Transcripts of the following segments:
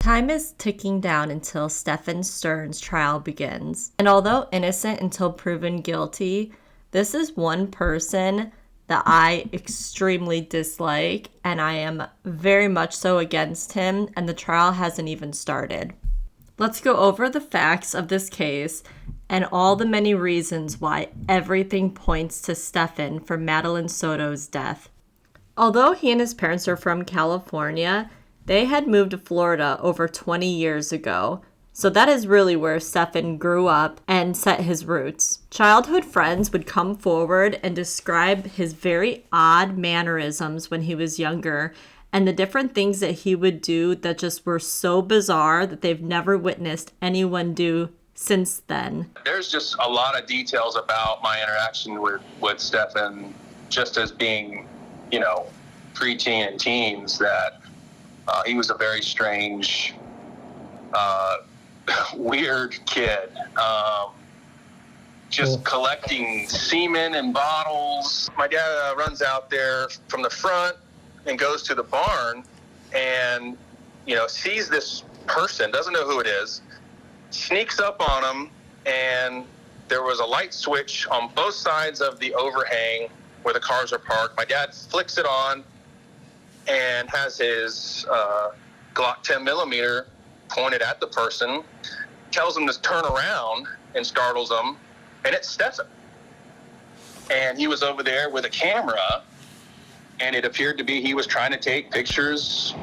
Time is ticking down until Stephan Stern's trial begins. And although innocent until proven guilty, this is one person that I extremely dislike, and I am very much so against him, and the trial hasn't even started. Let's go over the facts of this case and all the many reasons why everything points to Stephan for Madeline Soto's death. Although he and his parents are from California, they had moved to Florida over 20 years ago, so that is really where Stephan grew up and set his roots. Childhood friends would come forward and describe his very odd mannerisms when he was younger and the different things that he would do that just were so bizarre that they've never witnessed anyone do since then. There's just a lot of details about my interaction with Stephan, just as being, preteen and teens, that he was a very strange, weird kid. Just collecting semen and bottles. My dad runs out there from the front and goes to the barn and, sees this person, doesn't know who it is, sneaks up on him, and there was a light switch on both sides of the overhang where the cars are parked. My dad flicks it on and has his Glock 10 millimeter pointed at the person, tells him to turn around and startles him, and it's Stephan. And he was over there with a camera, and it appeared to be he was trying to take pictures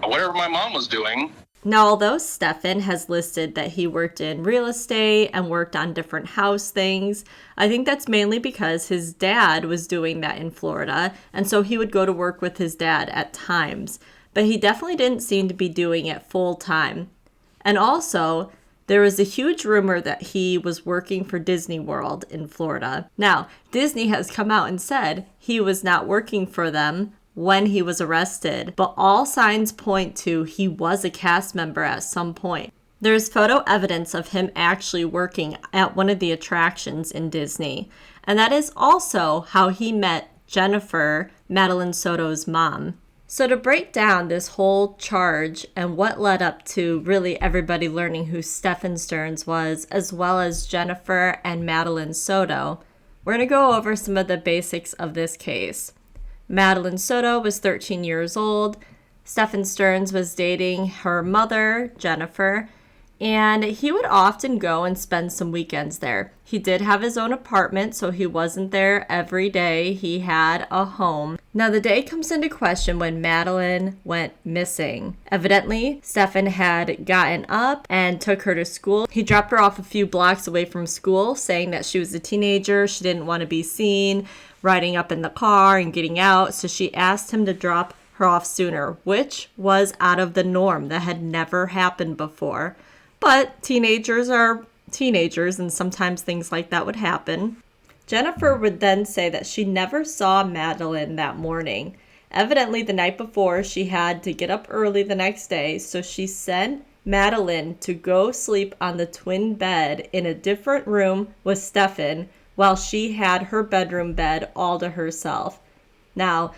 of whatever my mom was doing. Now, although Stephan has listed that he worked in real estate and worked on different house things, I think that's mainly because his dad was doing that in Florida, and so he would go to work with his dad at times. But he definitely didn't seem to be doing it full time. And also, there was a huge rumor that he was working for Disney World in Florida. Now, Disney has come out and said he was not working for them when he was arrested, but all signs point to he was a cast member at some point. There's photo evidence of him actually working at one of the attractions in Disney, and that is also how he met Jennifer, Madeline Soto's mom. So to break down this whole charge and what led up to really everybody learning who Stephan Stern was, as well as Jennifer and Madeline Soto, we're going to go over some of the basics of this case. Madeline Soto was 13 years old. Stephan Stern was dating her mother, Jennifer, and he would often go and spend some weekends there. He did have his own apartment, so he wasn't there every day. He had a home. Now, the day comes into question when Madeline went missing. Evidently, Stephan had gotten up and took her to school. He dropped her off a few blocks away from school, saying that she was a teenager, she didn't want to be seen riding up in the car and getting out, so she asked him to drop her off sooner, which was out of the norm. That had never happened before. But teenagers are teenagers, and sometimes things like that would happen. Jennifer would then say that she never saw Madeline that morning. Evidently, the night before, she had to get up early the next day, so she sent Madeline to go sleep on the twin bed in a different room with Stephan, while she had her bedroom bed all to herself. Now,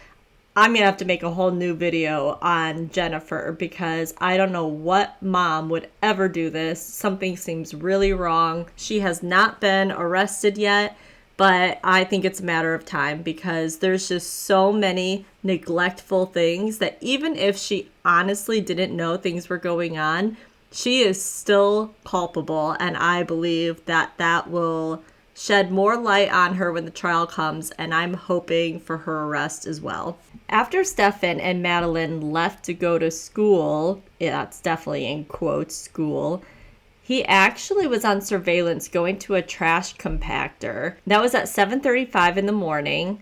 I'm going to have to make a whole new video on Jennifer because I don't know what mom would ever do this. Something seems really wrong. She has not been arrested yet, but I think it's a matter of time because there's just so many neglectful things that even if she honestly didn't know things were going on, she is still culpable, and I believe that will shed more light on her when the trial comes, and I'm hoping for her arrest as well. After Stephan and Madeline left to go to school, that's definitely in quotes, school, he actually was on surveillance going to a trash compactor. That was at 7:35 in the morning,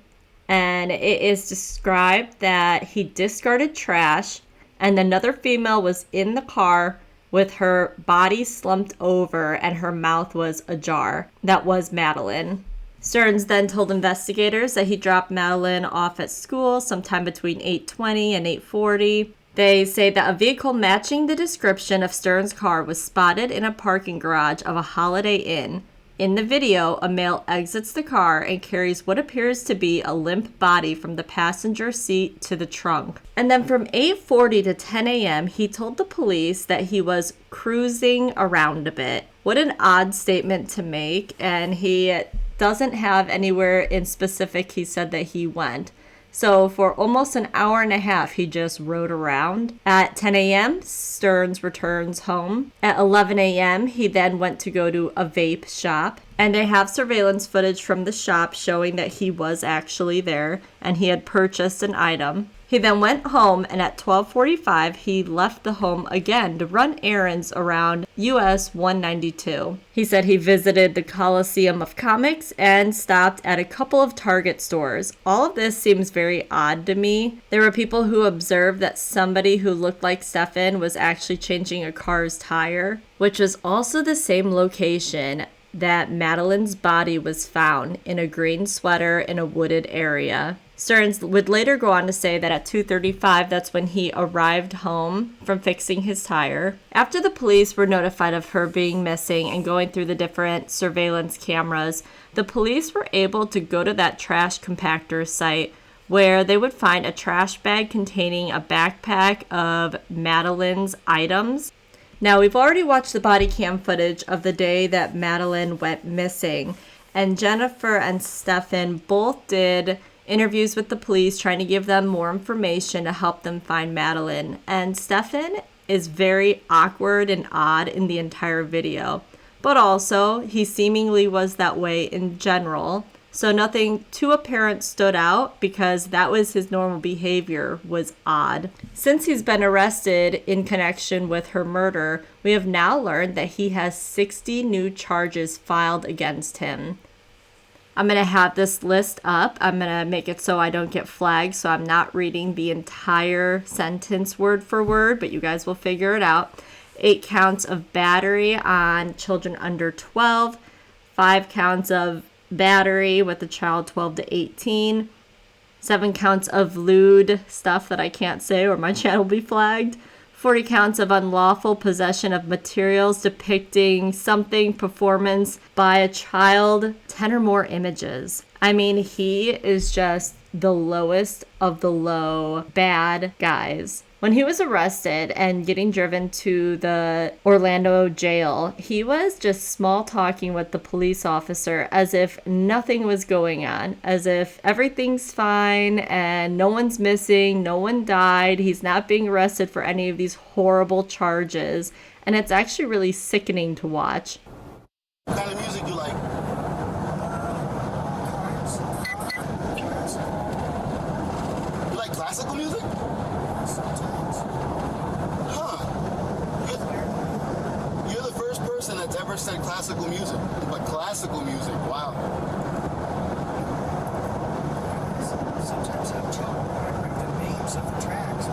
and it is described that he discarded trash, and another female was in the car with her body slumped over and her mouth was ajar. That was Madeline. Stearns then told investigators that he dropped Madeline off at school sometime between 8:20 and 8:40. They say that a vehicle matching the description of Stern's car was spotted in a parking garage of a Holiday Inn in the video, a male exits the car and carries what appears to be a limp body from the passenger seat to the trunk. And then from 8:40 to 10 a.m., he told the police that he was cruising around a bit. What an odd statement to make, and he doesn't have anywhere in specific he said that he went. So for almost an hour and a half, he just rode around. At 10 a.m., Stearns returns home. At 11 a.m., he then went to go to a vape shop. And they have surveillance footage from the shop showing that he was actually there and he had purchased an item. He then went home, and at 12:45, he left the home again to run errands around US 192. He said he visited the Coliseum of Comics and stopped at a couple of Target stores. All of this seems very odd to me. There were people who observed that somebody who looked like Stephan was actually changing a car's tire, which was also the same location that Madeline's body was found, in a green sweater in a wooded area. Stearns would later go on to say that at 2:35, that's when he arrived home from fixing his tire. After the police were notified of her being missing and going through the different surveillance cameras, the police were able to go to that trash compactor site where they would find a trash bag containing a backpack of Madeline's items. Now, we've already watched the body cam footage of the day that Madeline went missing, and Jennifer and Stephan both did interviews with the police trying to give them more information to help them find Madeline. And Stephan is very awkward and odd in the entire video, but also he seemingly was that way in general. So nothing too apparent stood out because that was his normal behavior, was odd. Since he's been arrested in connection with her murder, we have now learned that he has 60 new charges filed against him. I'm going to have this list up. I'm going to make it so I don't get flagged, so I'm not reading the entire sentence word for word, but you guys will figure it out. 8 counts of battery on children under 12, 5 counts of battery with a child 12 to 18, 7 counts of lewd stuff that I can't say or my channel will be flagged, 40 counts of unlawful possession of materials depicting something performance by a child, 10 or more images. I mean, he is just the lowest of the low bad guys. When he was arrested and getting driven to the Orlando jail, he was just small talking with the police officer as if nothing was going on, as if everything's fine and no one's missing, no one died, he's not being arrested for any of these horrible charges. And it's actually really sickening to watch. What kind of music you like? You like classical music? You're the first person that's ever said classical music. But classical music, wow. Sometimes have trouble remembering the names of the tracks.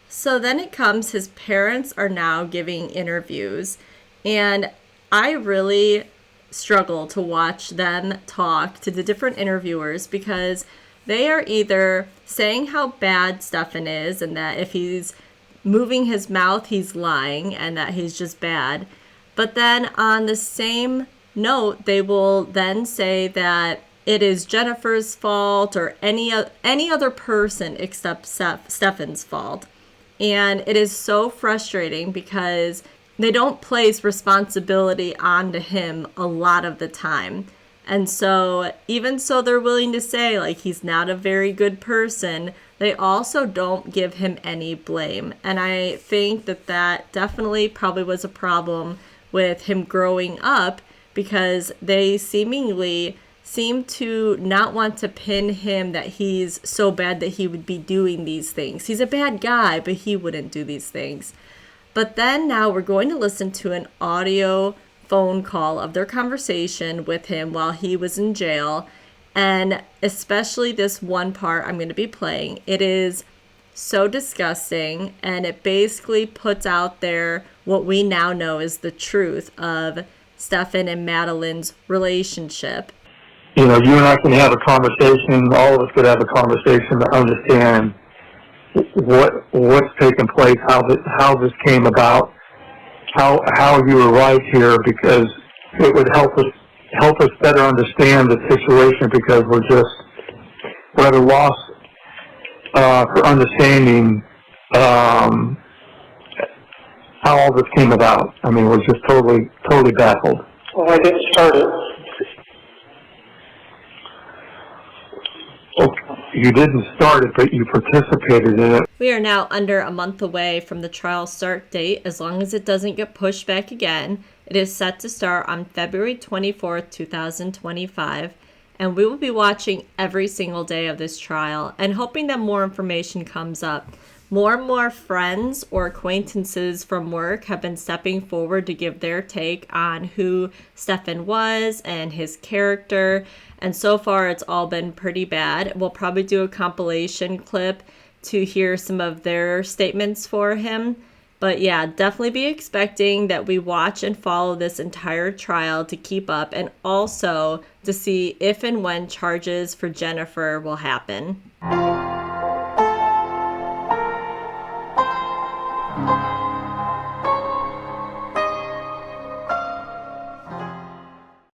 So then it comes, his parents are now giving interviews, and I really struggle to watch them talk to the different interviewers because they are either saying how bad Stephan is and that if he's moving his mouth, he's lying and that he's just bad. But then on the same note, they will then say that it is Jennifer's fault or any other person except Stephan's fault. And it is so frustrating because they don't place responsibility onto him a lot of the time. And so even so they're willing to say like he's not a very good person, they also don't give him any blame. And I think that that definitely probably was a problem with him growing up because they seemingly seem to not want to pin him that he's so bad that he would be doing these things. He's a bad guy, but he wouldn't do these things. But then now we're going to listen to an audio phone call of their conversation with him while he was in jail. And especially this one part I'm going to be playing. It is so disgusting, and it basically puts out there what we now know is the truth of Stephan and Madeline's relationship. You know, you and I can have a conversation, all of us could have a conversation to understand what's taken place, how this came about, how you arrived here, because it would help us better understand the situation, because we're at a loss for understanding how all this came about. I mean, we're just totally baffled. Well, I didn't start it. Oh, you didn't start it, but you participated in it. We are now under a month away from the trial start date. As long as it doesn't get pushed back again, it is set to start on February 24th, 2025. And we will be watching every single day of this trial and hoping that more information comes up. More and more friends or acquaintances from work have been stepping forward to give their take on who Stephan was and his character. And so far, it's all been pretty bad. We'll probably do a compilation clip to hear some of their statements for him. But yeah, definitely be expecting that we watch and follow this entire trial to keep up, and also to see if and when charges for Jennifer will happen.